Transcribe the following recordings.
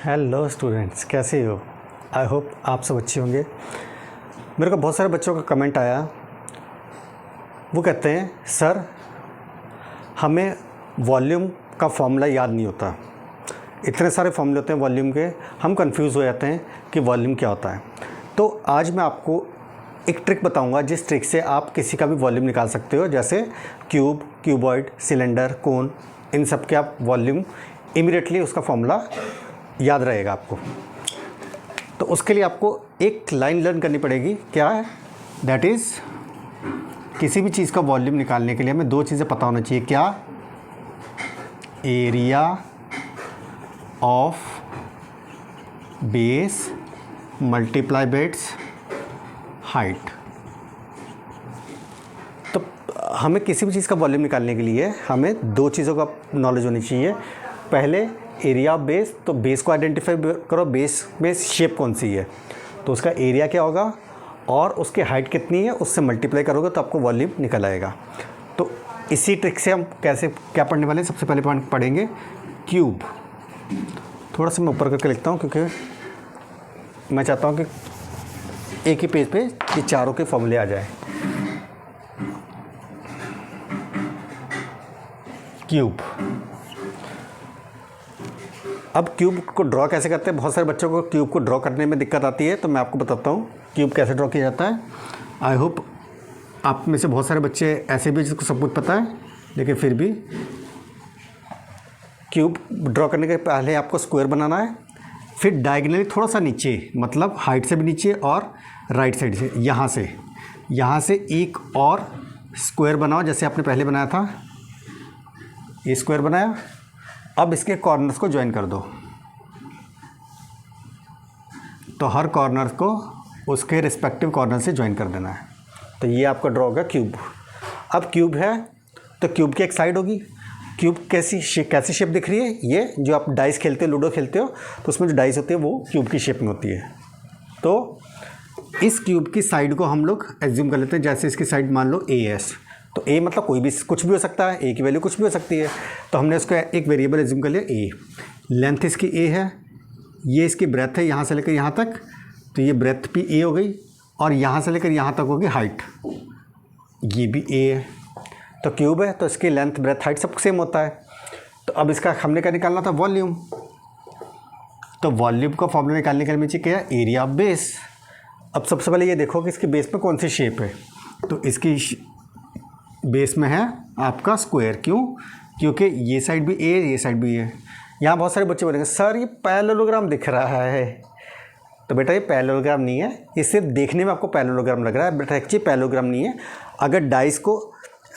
Hello students, कैसे हो? I hope आप सब अच्छे होंगे। मेरे को बहुत सारे बच्चों का कमेंट आया। वो कहते हैं सर हमें वॉल्यूम का फॉर्मूला याद नहीं होता। इतने सारे फॉर्मूले होते हैं वॉल्यूम के, हम कंफ्यूज हो जाते हैं कि वॉल्यूम क्या होता है। तो आज मैं आपको एक ट्रिक बताऊंगा जिस ट्रिक से आप किसी का भी वॉल्यूम निकाल सकते हो, जैसे क्यूब, क्यूबॉइड, सिलेंडर, कोन, इन सब के आप वॉल्यूम इमीडिएटली उसका फॉर्मूला याद रहेगा आपको। तो उसके लिए आपको एक लाइन लर्न करनी पड़ेगी। क्या है? दैट इज़, किसी भी चीज़ का वॉल्यूम निकालने के लिए हमें दो चीज़ें पता होना चाहिए। क्या? Area of base multiply by it's height. तो हमें किसी भी चीज़ का वॉल्यूम निकालने के लिए हमें दो चीज़ों का नॉलेज होनी चाहिए। पहले एरिया ऑफ बेस, तो बेस को आइडेंटिफाई करो, बेस में शेप कौन सी है, तो उसका एरिया क्या होगा और उसकी हाइट कितनी है, उससे मल्टीप्लाई करोगे तो आपको वॉल्यूम निकल आएगा। तो इसी ट्रिक से हम कैसे क्या पढ़ने वाले हैं। सबसे पहले पढ़ेंगे क्यूब। थोड़ा सा मैं ऊपर करके लिखता हूँ क्योंकि मैं चाहता हूँ कि एक ही पेज पे ये चारों के फॉर्मूले आ जाए। क्यूब। अब क्यूब को ड्रॉ कैसे करते हैं? बहुत सारे बच्चों को क्यूब को ड्रॉ करने में दिक्कत आती है, तो मैं आपको बताता हूँ क्यूब कैसे ड्रॉ किया जाता है। आई होप आप में से बहुत सारे बच्चे ऐसे भी जिसको सब कुछ पता है, लेकिन फिर भी क्यूब ड्रॉ करने के पहले आपको स्क्वायर बनाना है। फिर डायगनली थोड़ा सा नीचे, मतलब हाइट से भी नीचे और राइट साइड से, यहाँ से एक और स्क्वायर बनाओ जैसे आपने पहले बनाया था। ये स्क्वायर बनाया। अब इसके कॉर्नर्स को ज्वाइन कर दो, तो हर कॉर्नर को उसके रिस्पेक्टिव कॉर्नर से ज्वाइन कर देना है। तो ये आपका ड्रॉ होगा क्यूब। अब क्यूब है तो क्यूब की एक साइड होगी। क्यूब कैसी शेप दिख रही है? ये जो आप डाइस खेलते हो, लूडो खेलते हो, तो उसमें जो डाइस होती है वो क्यूब की शेप में होती है। तो इस क्यूब की साइड को हम लोग एज्यूम कर लेते हैं, जैसे इसकी साइड मान लो AS। तो ए मतलब कोई भी कुछ भी हो सकता है, ए की वैल्यू कुछ भी हो सकती है। तो हमने उसका एक वेरिएबल एज्यूम कर लिया ए। लेंथ इसकी ए है, ये इसकी ब्रेथ है यहाँ से लेकर यहाँ तक, तो ये ब्रेथ भी ए हो गई, और यहाँ से लेकर यहाँ तक होगी हाइट, ये भी ए है। तो क्यूब है तो इसकी लेंथ, ब्रेथ, हाइट सब सेम होता है। तो अब इसका हमने क्या निकालना था? वॉल्यूम। तो वॉल्यूम का फॉर्मूला निकालने के लिए मुझे क्या है? Area of base. अब सबसे पहले ये देखो कि इसके बेस में कौन सी शेप है। तो इसकी बेस में है आपका स्क्वायर। क्यों? क्योंकि ये साइड भी ए, ये साइड भी ए। यहाँ बहुत सारे बच्चे बोलेंगे सर ये पैरेललोग्राम दिख रहा है। तो बेटा ये पैरेललोग्राम नहीं है, ये सिर्फ देखने में आपको पैरेललोग्राम लग रहा है, बेटा एक्चुअली पैरेललोग्राम नहीं है। अगर डाइस को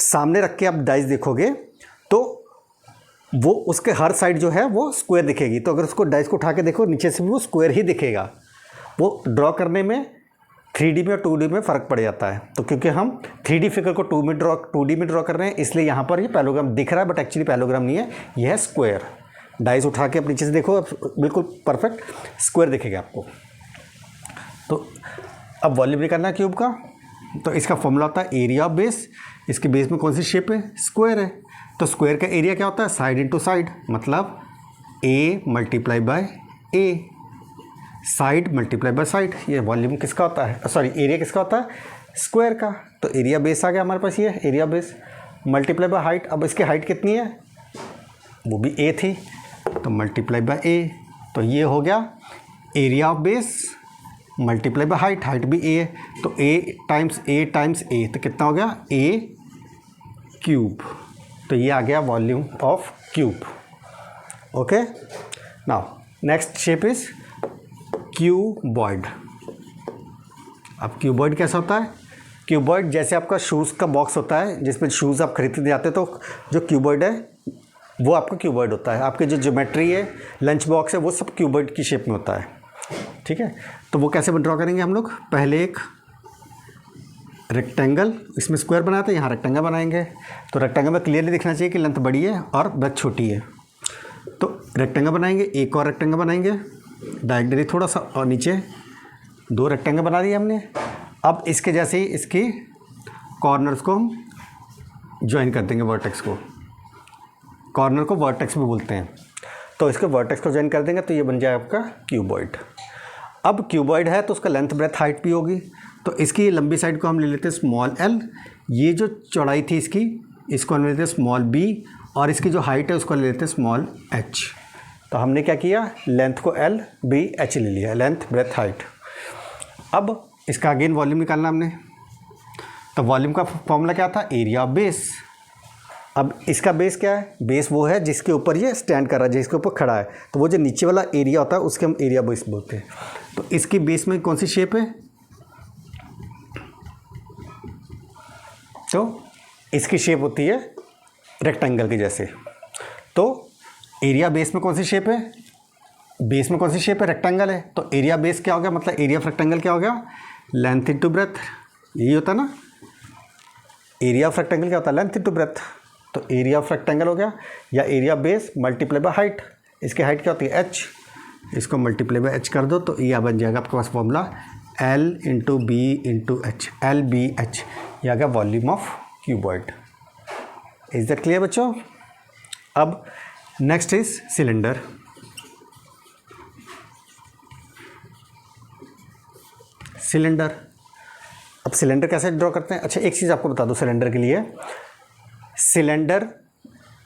सामने रख के आप डाइस देखोगे तो वो उसके हर साइड जो है वो स्क्वायर दिखेगी। तो अगर उसको डाइस को उठा के देखो नीचे से भी वो स्क्वायर ही दिखेगा। वो ड्रॉ करने में 3D में और 2D में फ़र्क पड़ जाता है। तो क्योंकि हम 3D फिगर को 2D में ड्रॉ कर रहे हैं, इसलिए यहाँ पर ये पैरेललोग्राम दिख रहा है, बट एक्चुअली पैरेललोग्राम नहीं है, यह है स्क्वायर। डाइस उठा के आप नीचे से देखो, बिल्कुल परफेक्ट स्क्वायर दिखेगा आपको। तो अब वॉल्यूम निकालना है क्यूब का। तो इसका फॉर्मूला होता है एरिया ऑफ बेस। इसके बेस में कौन सी शेप है? स्क्वायर है। तो स्क्वायर का एरिया क्या होता है? साइड इंटू साइड, मतलब A multiply by A, side multiply by side. ये वॉल्यूम किसका होता है? सॉरी, एरिया किसका होता है? स्क्वायर का। तो एरिया बेस आ गया हमारे पास, ये area base multiply by height. अब इसकी हाइट कितनी है? वो भी ए थी, तो मल्टीप्लाई बाय ए। तो ये हो गया area of base multiply by height, height भी ए है, तो ए टाइम्स ए, तो कितना हो गया? ए क्यूब। तो ये आ गया volume of cube. Okay, now next shape is cuboid. अब क्यूबॉइड कैसा होता है? क्यूबॉइड जैसे आपका शूज़ का बॉक्स होता है जिसमें शूज़ आप खरीदने जाते हैं, तो जो क्यूबॉइड है वो आपका क्यूबॉइड होता है। आपके जो ज्योमेट्री है, लंच बॉक्स है, वो सब क्यूबॉइड की शेप में होता है। ठीक है, तो वो कैसे ड्रॉ करेंगे हम लोग? पहले एक रेक्टेंगल, इसमें स्क्वायर बनाया था, यहाँ रेक्टेंगल बनाएंगे। तो रेक्टेंगल में क्लियरली दिखना चाहिए कि लेंथ बड़ी है और ब्रेथ छोटी है। तो रेक्टेंगल बनाएंगे, एक और रेक्टेंगल बनाएंगे डायरेक्टली थोड़ा सा, और नीचे दो रेक्टेंगल बना दिए हमने। अब इसके जैसे ही इसकी कॉर्नर्स को हम ज्वाइन कर देंगे, वर्टेक्स को। कॉर्नर को वर्टेक्स भी बोलते हैं। तो इसके वर्टेक्स को ज्वाइन कर देंगे तो ये बन जाए आपका क्यूबॉइड। अब क्यूबॉइड है तो उसका लेंथ ब्रेथ हाइट भी होगी, तो इसकी लंबी साइड को हम ले लेते हैं स्मॉल एल, ये जो चौड़ाई थी इसकी, इसको हम ले लेते हैं स्मॉल बी, और इसकी जो हाइट है उसको ले लेते हैं स्मॉल एच। तो हमने क्या किया, लेंथ को एल बी एच ले लिया, लेंथ ब्रेथ हाइट। अब इसका अगेन वॉल्यूम निकालना हमने, तो वॉल्यूम का फॉर्मूला क्या था, एरिया ऑफ बेस। अब इसका बेस क्या है, बेस वो है जिसके ऊपर ये स्टैंड कर रहा है, जिसके ऊपर खड़ा है, तो वो जो नीचे वाला एरिया होता है उसके हम एरिया बेस बोलते हैं। तो इसकी बेस में कौन सी शेप है, तो इसकी शेप होती है रेक्टेंगल के जैसे। तो एरिया बेस में कौन सी शेप है, बेस में कौन सी शेप है, रेक्टेंगल है। तो एरिया बेस क्या हो गया, मतलब एरिया ऑफ रेक्टेंगल क्या हो गया, लेंथ इनटू ब्रेथ, यही होता है ना, एरिया ऑफ रेक्टेंगल क्या होता है, लेंथ इनटू ब्रेथ। तो एरिया ऑफ रेक्टेंगल हो गया, या area base multiply by height, इसकी हाइट क्या होती है एच, इसको मल्टीप्लाई बाय एच कर दो तो यह बन जाएगा आपके पास formula L into B into H, L B H, यह आ गया volume of cuboid. Is that clear बच्चों। अब नेक्स्ट इज सिलेंडर। सिलेंडर, अब सिलेंडर कैसे ड्रॉ करते हैं, अच्छा एक चीज़ आपको बता दूं सिलेंडर के लिए, सिलेंडर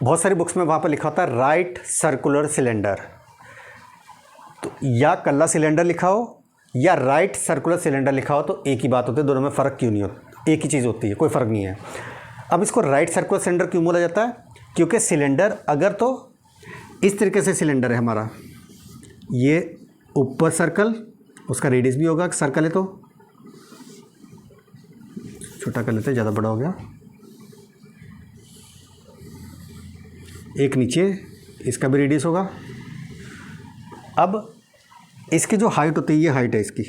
बहुत सारी बुक्स में वहाँ पर लिखा होता है राइट सर्कुलर सिलेंडर, तो या कल्ला सिलेंडर लिखा हो या राइट सर्कुलर सिलेंडर लिखा हो तो एक ही बात होती है, दोनों में फ़र्क क्यों नहीं होता, एक ही चीज़ होती है, कोई फ़र्क नहीं है। अब इसको राइट सर्कुलर सिलेंडर क्यों बोला जाता है, क्योंकि सिलेंडर अगर तो इस तरीके से सिलेंडर है हमारा, ये ऊपर सर्कल, उसका रेडियस भी होगा, सर्कल है तो छोटा कर लेते हैं, ज़्यादा बड़ा हो गया, एक नीचे इसका भी रेडियस होगा। अब इसकी जो हाइट होती है, ये हाइट है इसकी,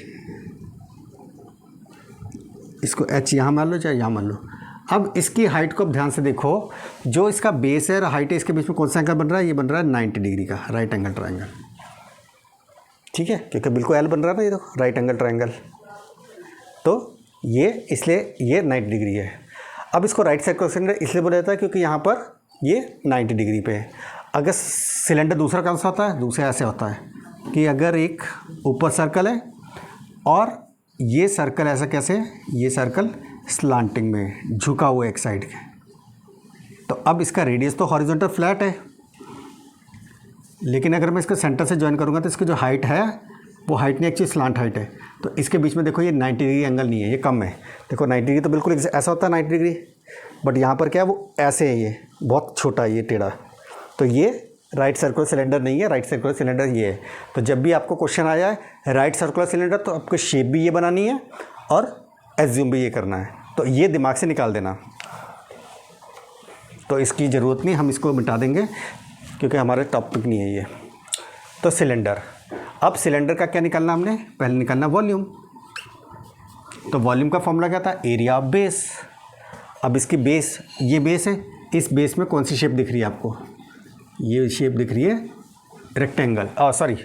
इसको एच यहाँ मान लो चाहे यहाँ मान लो। अब इसकी हाइट को अब ध्यान से देखो, जो इसका बेस है और हाइट है इसके बीच में कौन सा एंगल बन रहा है, ये बन रहा है 90 डिग्री का राइट एंगल ट्रायंगल, ठीक है, क्योंकि बिल्कुल एल बन रहा है ना, ये देखो राइट एंगल ट्रायंगल, तो ये इसलिए ये 90 डिग्री है। अब इसको राइट सर्कुलर सिलेंडर इसलिए बोला जाता है क्योंकि यहाँ पर ये 90 डिग्री पे है। अगर सिलेंडर दूसरा कौन सा होता है, दूसरा ऐसे होता है कि अगर एक ऊपर सर्कल है और ये सर्कल ऐसा कैसे है, ये सर्कल स्लांटिंग में झुका हुआ एक साइड के, तो अब इसका रेडियस तो हॉरिजॉन्टल फ्लैट है, लेकिन अगर मैं इसको सेंटर से ज्वाइन करूँगा तो इसकी जो हाइट है वो हाइट नहीं, एक्चुअली स्लांट हाइट है, तो इसके बीच में देखो ये 90 डिग्री एंगल नहीं है, ये कम है, देखो 90 डिग्री तो बिल्कुल ऐसा होता है 90 डिग्री, बट यहाँ पर क्या है वो ऐसे है, ये बहुत छोटा है ये टेढ़ा, तो ये राइट सर्कुलर सिलेंडर नहीं है, राइट सर्कुलर सिलेंडर ये है। तो जब भी आपको क्वेश्चन आया है राइट सर्कुलर सिलेंडर तो आपको शेप भी ये बनानी है और एज्यूम भी ये करना है, तो ये दिमाग से निकाल देना, तो इसकी ज़रूरत नहीं, हम इसको मिटा देंगे क्योंकि हमारे टॉपिक नहीं है ये। तो सिलेंडर, अब सिलेंडर का क्या निकालना हमने, पहले निकालना वॉल्यूम, तो वॉल्यूम का फॉर्मूला क्या था, एरिया ऑफ बेस। अब इसकी बेस, ये बेस है, इस बेस में कौन सी शेप दिख रही है आपको, ये शेप दिख रही है रेक्टेंगल, सॉरी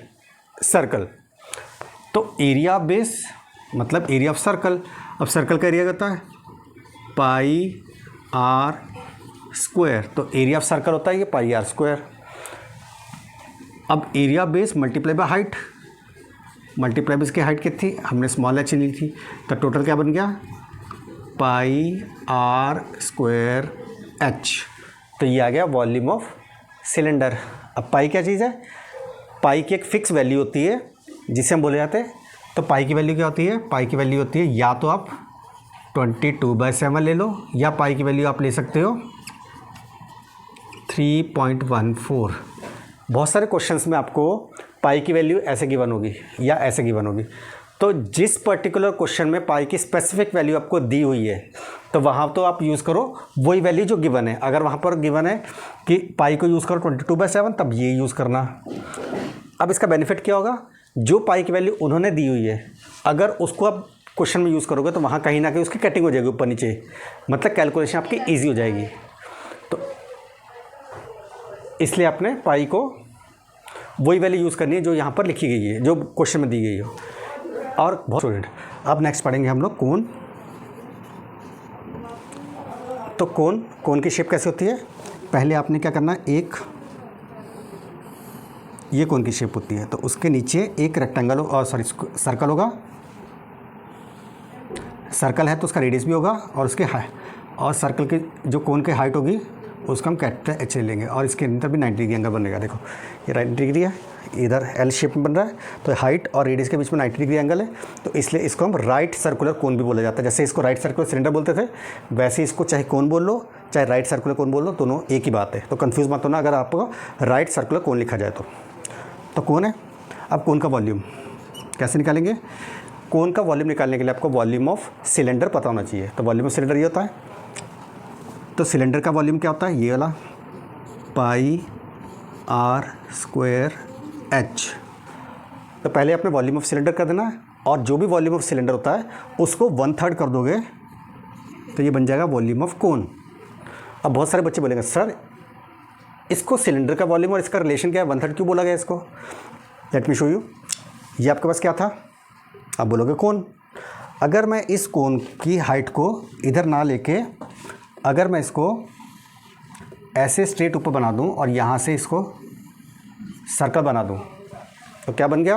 सर्कल, तो एरिया ऑफ बेस मतलब एरिया ऑफ सर्कल। अब सर्कल का एरिया होता है पाई आर स्क्वायर, तो एरिया ऑफ सर्कल होता है ये पाई आर स्क्वायर। अब area base multiply by height, multiply base की हाइट कितनी थी, हमने स्मॉल एच ली थी, तो टोटल क्या बन गया पाई आर स्क्वायर एच, तो ये आ गया वॉल्यूम ऑफ सिलेंडर। अब पाई क्या चीज़ है, पाई की एक फ़िक्स वैल्यू होती है जिसे हम बोले जाते हैं, तो पाई की वैल्यू क्या होती है, पाई की वैल्यू होती है या तो आप 22/7 ले लो, या पाई की वैल्यू आप ले सकते हो 3.14। बहुत सारे क्वेश्चंस में आपको पाई की वैल्यू ऐसे गिवन होगी या ऐसे गिवन होगी, तो जिस पर्टिकुलर क्वेश्चन में पाई की स्पेसिफिक वैल्यू आपको दी हुई है तो वहाँ तो आप यूज़ करो वही वैल्यू जो गिवन है। अगर वहाँ पर गिवन है कि पाई को यूज़ करो 22/7 तब ये यूज़ करना। अब इसका बेनिफिट क्या होगा, जो पाई की वैल्यू उन्होंने दी हुई है अगर उसको आप क्वेश्चन में यूज़ करोगे तो वहाँ कहीं ना कहीं उसकी कटिंग हो जाएगी ऊपर नीचे, मतलब कैलकुलेशन आपकी ईजी हो जाएगी। तो इसलिए आपने पाई को वही वैल्यू यूज़ करनी है जो यहाँ पर लिखी गई है, जो क्वेश्चन में दी गई हो। और बहुत स्टूडेंट, अब नेक्स्ट पढ़ेंगे हम लोग कोन। तो कोन की शेप कैसे होती है, पहले आपने क्या करना है, एक ये कोन की शेप होती है, तो उसके नीचे एक रेक्टेंगल और सर्कल होगा। सर्कल है तो उसका रेडियस भी होगा और उसके और सर्कल की जो कोन की हाइट होगी उसका हम कैपिटल एच ले लेंगे और इसके अंदर भी 90 डिग्री एंगल बनेगा। देखो ये 90 डिग्री है, इधर एल शेप में बन रहा है, तो हाइट और रेडियस के बीच में 90 डिग्री एंगल है, तो इसलिए इसको हम राइट सर्कुलर कोन भी बोला जाता है। जैसे इसको राइट सर्कुलर सिलेंडर बोलते थे, वैसे इसको चाहे कोन बोल लो चाहे राइट सर्कुलर कोन बोल लो, दोनों एक ही बात है। तो कन्फ्यूज़ मत होना अगर आपको राइट सर्कुलर कोन लिखा जाए तो कोन है। अब कोन का वॉल्यूम कैसे निकालेंगे? कोन का वॉल्यूम निकालने के लिए आपको वॉल्यूम ऑफ सिलेंडर पता होना चाहिए। तो वॉल्यूम ऑफ सिलेंडर ये होता है, तो सिलेंडर का वॉल्यूम क्या होता है? ये वाला पाई आर स्क्वायर एच। तो पहले आपने वॉल्यूम ऑफ सिलेंडर कर देना है और जो भी वॉल्यूम ऑफ सिलेंडर होता है उसको 1/3 कर दोगे तो ये बन जाएगा वॉल्यूम ऑफ कोन। अब बहुत सारे बच्चे बोलेंगे सर इसको सिलेंडर का वॉल्यूम और इसका रिलेशन क्या है, 1/3 क्यों बोला गया इसको? Let me show you. ये आपके पास क्या था? आप बोलोगे कोन। अगर मैं इस कोन की हाइट को इधर ना लेके अगर मैं इसको ऐसे स्ट्रेट ऊपर बना दूं और यहाँ से इसको सर्कल बना दूं तो क्या बन गया?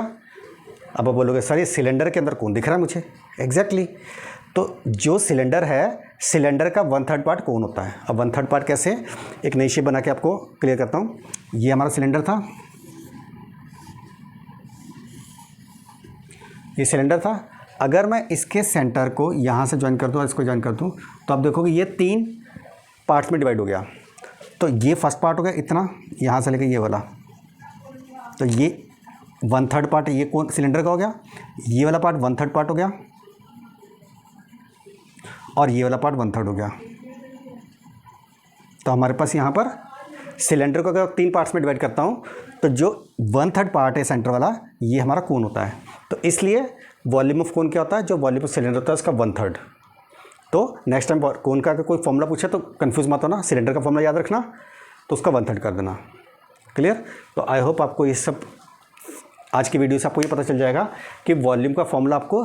अब आप बोलोगे सर ये सिलेंडर के अंदर कोन दिख रहा है मुझे। एग्जैक्टली तो जो सिलेंडर है सिलेंडर का 1/3 पार्ट कोन होता है। अब 1/3 पार्ट कैसे? एक नई शेप बना के आपको क्लियर करता हूँ। ये हमारा सिलेंडर था, ये सिलेंडर था। अगर मैं इसके सेंटर को यहाँ से ज्वाइन कर दूँ और इसको ज्वाइन कर दूँ तो आप देखोगे ये 3 पार्ट्स में डिवाइड हो गया। तो ये फर्स्ट पार्ट हो गया इतना, यहाँ से लेकर ये वाला, तो ये 1/3 पार्ट ये कौन सिलेंडर का हो गया। ये वाला पार्ट 1/3 पार्ट हो गया और ये वाला पार्ट 1/3 हो गया। तो हमारे पास यहाँ पर सिलेंडर को अगर 3 पार्ट्स में डिवाइड करता हूँ तो जो 1/3 पार्ट है सेंटर वाला ये हमारा कोन होता है। तो इसलिए वॉल्यूम ऑफ कोन क्या होता है? जो वॉल्यूम ऑफ सिलेंडर होता है उसका 1/3। तो नेक्स्ट टाइम कोन का कोई फॉर्मूला पूछे तो कंफ्यूज मत होना, सिलेंडर का फॉर्मूला याद रखना तो उसका 1/3 कर देना। क्लियर? तो आई होप आपको ये सब आज की वीडियो से आपको ये पता चल जाएगा कि वॉल्यूम का फॉर्मूला आपको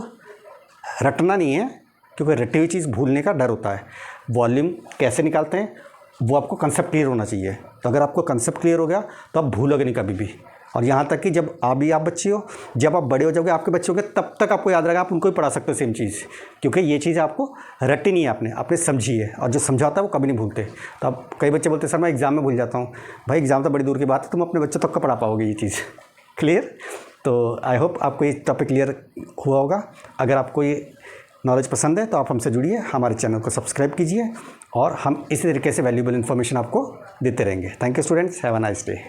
रटना नहीं है, क्योंकि रटी हुई चीज़ भूलने का डर होता है। वॉल्यूम कैसे निकालते हैं वो आपको कंसेप्ट क्लियर होना चाहिए। तो अगर आपको कंसेप्ट क्लियर हो गया तो आप भूलोगे नहीं कभी भी। और यहाँ तक कि जब आप बच्चे हो, जब आप बड़े हो जाओगे आपके बच्चे होंगे तब तक आपको याद रहेगा, आप उनको ही पढ़ा सकते हो सेम चीज़, क्योंकि ये चीज़ आपको रटी नहीं है, आपने समझी है। और जो समझाता है वो कभी नहीं भूलते। तो आप कई बच्चे बोलते हैं सर मैं एग्ज़ाम में भूल जाता हूँ। भाई एग्ज़ाम तो बड़ी दूर की बात है, तुम अपने बच्चों तक का पढ़ा पाओगे ये चीज़। क्लियर? तो आई होप आपको ये टॉपिक क्लियर हुआ होगा। अगर आपको ये नॉलेज पसंद है तो आप हमसे जुड़िए, हमारे चैनल को सब्सक्राइब कीजिए और हम इसी तरीके से वैल्यूएबल इन्फॉर्मेशन आपको देते रहेंगे। Thank you students, have a nice day.